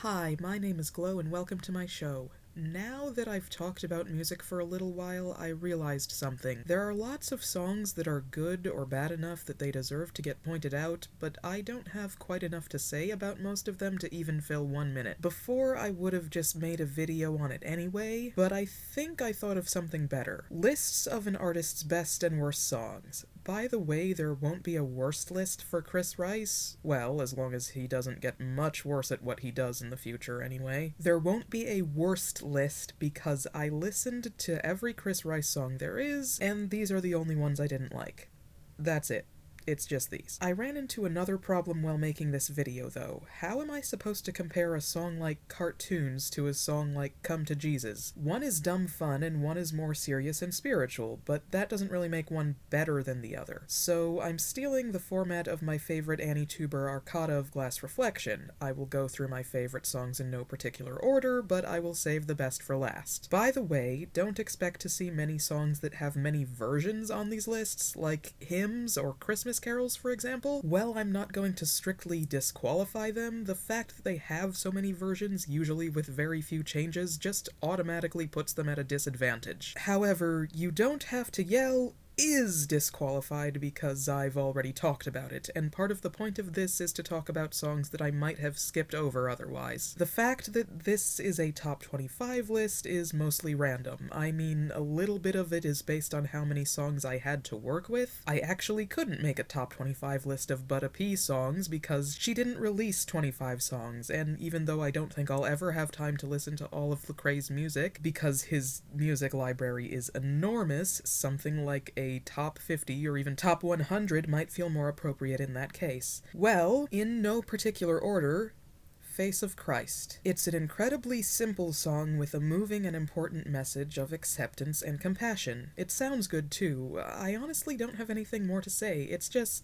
Hi, my name is Glow and welcome to my show. Now that I've talked about music for a little while, I realized something. There are lots of songs that are good or bad enough that they deserve to get pointed out, but I don't have quite enough to say about most of them to even fill 1 minute. Before, I would have just made a video on it anyway, but I think I thought of something better. Lists of an artist's best and worst songs. By the way, there won't be a worst list for Chris Rice. Well, as long as he doesn't get much worse at what he does in the future anyway. There won't be a worst list because I listened to every Chris Rice song there is, and these are the only ones I didn't like. That's it. It's just these. I ran into another problem while making this video, though. How am I supposed to compare a song like Cartoons to a song like Come to Jesus? One is dumb fun and one is more serious and spiritual, but that doesn't really make one better than the other. So I'm stealing the format of my favorite Annie-tuber Arcada of Glass Reflection. I will go through my favorite songs in no particular order, but I will save the best for last. By the way, don't expect to see many songs that have many versions on these lists, like hymns or Christmas carols, for example. While I'm not going to strictly disqualify them, the fact that they have so many versions, usually with very few changes, just automatically puts them at a disadvantage. However, you don't have to yell is disqualified because I've already talked about it, and part of the point of this is to talk about songs that I might have skipped over otherwise. The fact that this is a top 25 list is mostly random. I mean, a little bit of it is based on how many songs I had to work with. I actually couldn't make a top 25 list of Butta P songs because she didn't release 25 songs, and even though I don't think I'll ever have time to listen to all of Lecrae's music, because his music library is enormous, something like a top 50 or even top 100 might feel more appropriate in that case. Well, in no particular order, Face of Christ. It's an incredibly simple song with a moving and important message of acceptance and compassion. It sounds good too. I honestly don't have anything more to say. It's just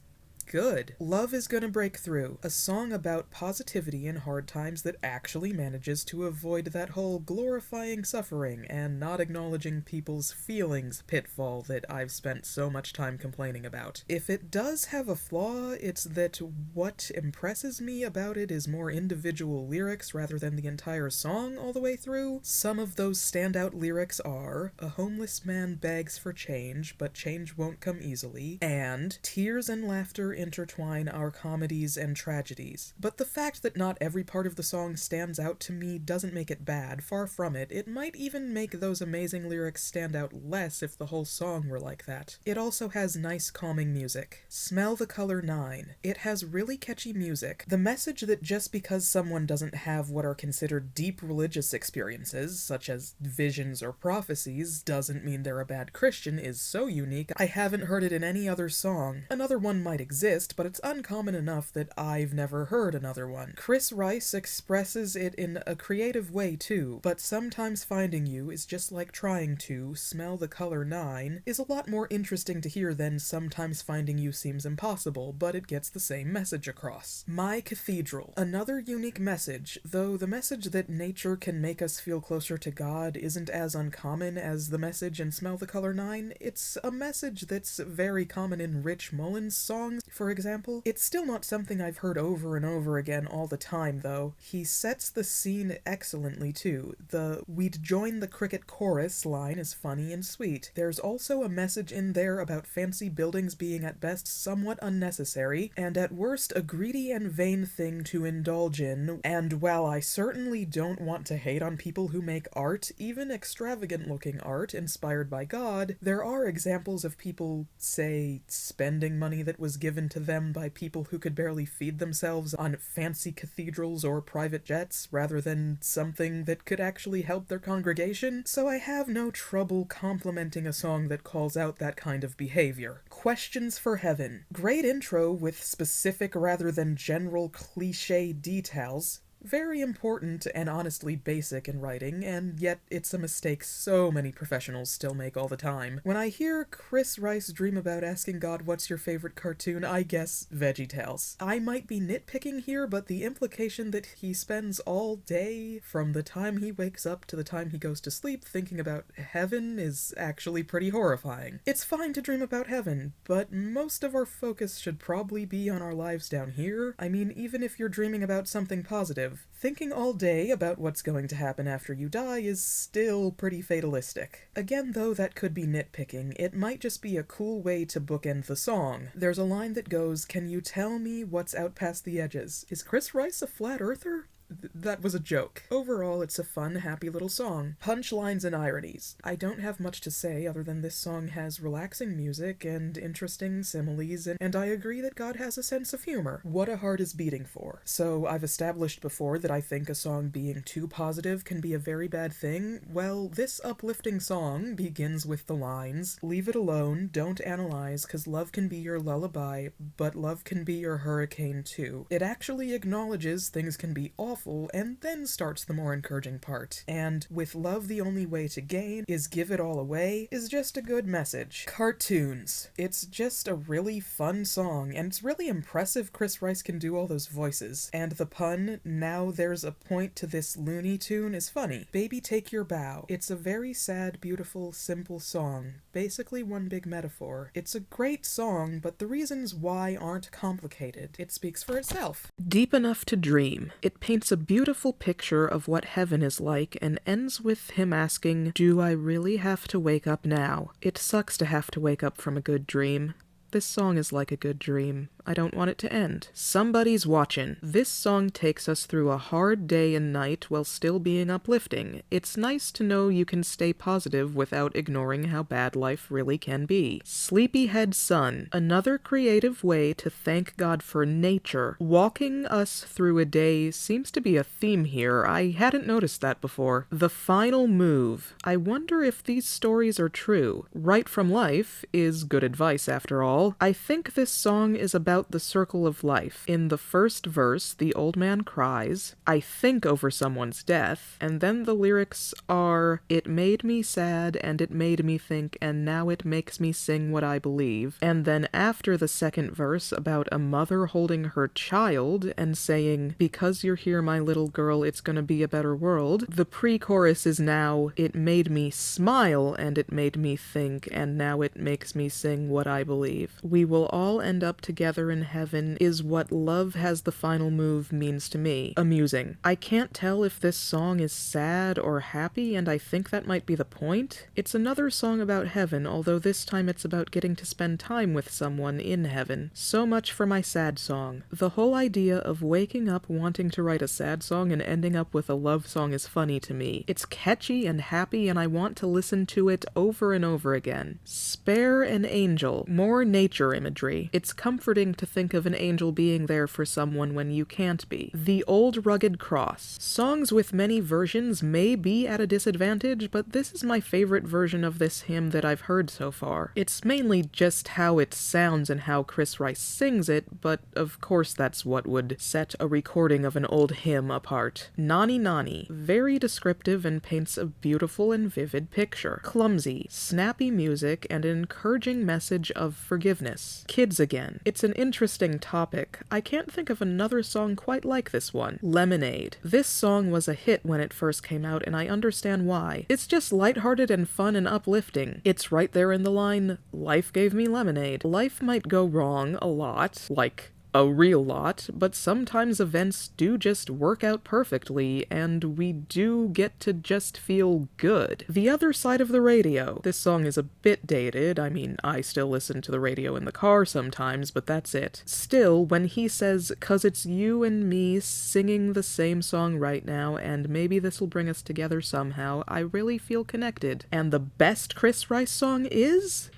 good. Love is Gonna Break Through, a song about positivity in hard times that actually manages to avoid that whole glorifying suffering and not acknowledging people's feelings pitfall that I've spent so much time complaining about. If it does have a flaw, it's that what impresses me about it is more individual lyrics rather than the entire song all the way through. Some of those standout lyrics are, "A homeless man begs for change, but change won't come easily," and "Tears and laughter intertwine our comedies and tragedies." But the fact that not every part of the song stands out to me doesn't make it bad, far from it. It might even make those amazing lyrics stand out less if the whole song were like that. It also has nice calming music. Smell the Color 9. It has really catchy music. The message that just because someone doesn't have what are considered deep religious experiences, such as visions or prophecies, doesn't mean they're a bad Christian is so unique I haven't heard it in any other song. Another one might exist, but it's uncommon enough that I've never heard another one. Chris Rice expresses it in a creative way too, but Sometimes Finding You is just like trying to. Smell the Color 9 is a lot more interesting to hear than Sometimes Finding You Seems Impossible, but it gets the same message across. My Cathedral. Another unique message, though the message that nature can make us feel closer to God isn't as uncommon as the message in Smell the Color 9. It's a message that's very common in Rich Mullins' songs, for example. It's still not something I've heard over and over again all the time, though. He sets the scene excellently, too. The "we'd join the cricket chorus" line is funny and sweet. There's also a message in there about fancy buildings being at best somewhat unnecessary, and at worst a greedy and vain thing to indulge in, and while I certainly don't want to hate on people who make art, even extravagant-looking art inspired by God, there are examples of people, say, spending money that was given to them by people who could barely feed themselves on fancy cathedrals or private jets, rather than something that could actually help their congregation, so I have no trouble complimenting a song that calls out that kind of behavior. Questions for Heaven. Great intro with specific rather than general cliché details. Very important and honestly basic in writing, and yet it's a mistake so many professionals still make all the time. When I hear Chris Rice dream about asking God what's your favorite cartoon, I guess VeggieTales. I might be nitpicking here, but the implication that he spends all day, from the time he wakes up to the time he goes to sleep, thinking about heaven is actually pretty horrifying. It's fine to dream about heaven, but most of our focus should probably be on our lives down here. I mean, even if you're dreaming about something positive, positive. Thinking all day about what's going to happen after you die is still pretty fatalistic. Again, though, that could be nitpicking. It might just be a cool way to bookend the song. There's a line that goes, "Can you tell me what's out past the edges? Is Chris Rice a flat earther?" That was a joke. Overall, it's a fun, happy little song. Punchlines and ironies. I don't have much to say other than this song has relaxing music and interesting similes, and I agree that God has a sense of humor. What a heart is beating for. So, I've established before that I think a song being too positive can be a very bad thing. Well, this uplifting song begins with the lines, "Leave it alone, don't analyze, 'cause love can be your lullaby, but love can be your hurricane too." It actually acknowledges things can be awful and then starts the more encouraging part. And with love the only way to gain is give it all away is just a good message. Cartoons. It's just a really fun song, and it's really impressive Chris Rice can do all those voices. And the pun, "now there's a point to this Looney Tune," is funny. Baby Take Your Bow. It's a very sad, beautiful, simple song. Basically one big metaphor. It's a great song, but the reasons why aren't complicated. It speaks for itself. Deep Enough to Dream. It paints a beautiful picture of what heaven is like and ends with him asking, "Do I really have to wake up now? It sucks to have to wake up from a good dream." This song is like a good dream. I don't want it to end. Somebody's Watchin'. This song takes us through a hard day and night while still being uplifting. It's nice to know you can stay positive without ignoring how bad life really can be. Sleepyhead Sun. Another creative way to thank God for nature. Walking us through a day seems to be a theme here. I hadn't noticed that before. The Final Move. I wonder if these stories are true. Right from Life is good advice after all. I think this song is about the circle of life. In the first verse, the old man cries, "I think over someone's death," and then the lyrics are, "It made me sad, and it made me think, and now it makes me sing what I believe." And then after the second verse about a mother holding her child and saying, "Because you're here, my little girl, it's gonna be a better world," the pre-chorus is now, "It made me smile, and it made me think, and now it makes me sing what I believe. We will all end up together in heaven is what love has the final move means to me." Amusing. I can't tell if this song is sad or happy, and I think that might be the point. It's another song about heaven, although this time it's about getting to spend time with someone in heaven. So much for my sad song. The whole idea of waking up wanting to write a sad song and ending up with a love song is funny to me. It's catchy and happy, and I want to listen to it over and over again. Spare an Angel. More nature imagery. It's comforting to think of an angel being there for someone when you can't be. The Old Rugged Cross. Songs with many versions may be at a disadvantage, but this is my favorite version of this hymn that I've heard so far. It's mainly just how it sounds and how Chris Rice sings it, but of course that's what would set a recording of an old hymn apart. Nani Nani. Very descriptive and paints a beautiful and vivid picture. Clumsy. Snappy music and an encouraging message of forgiveness. Kids Again. It's an interesting topic. I can't think of another song quite like this one. Lemonade. This song was a hit when it first came out, and I understand why. It's just lighthearted and fun and uplifting. It's right there in the line, "Life gave me lemonade." Life might go wrong a lot, like a real lot, but sometimes events do just work out perfectly, and we do get to just feel good. The Other Side of the Radio. This song is a bit dated. I mean, I still listen to the radio in the car sometimes, but that's it. Still, when he says, "'Cause it's you and me singing the same song right now, and maybe this'll bring us together somehow," I really feel connected. And the best Chris Rice song is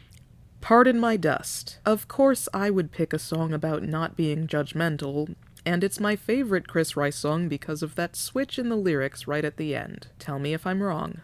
Pardon My Dust. Of course I would pick a song about not being judgmental, and it's my favorite Chris Rice song because of that switch in the lyrics right at the end. Tell me if I'm wrong.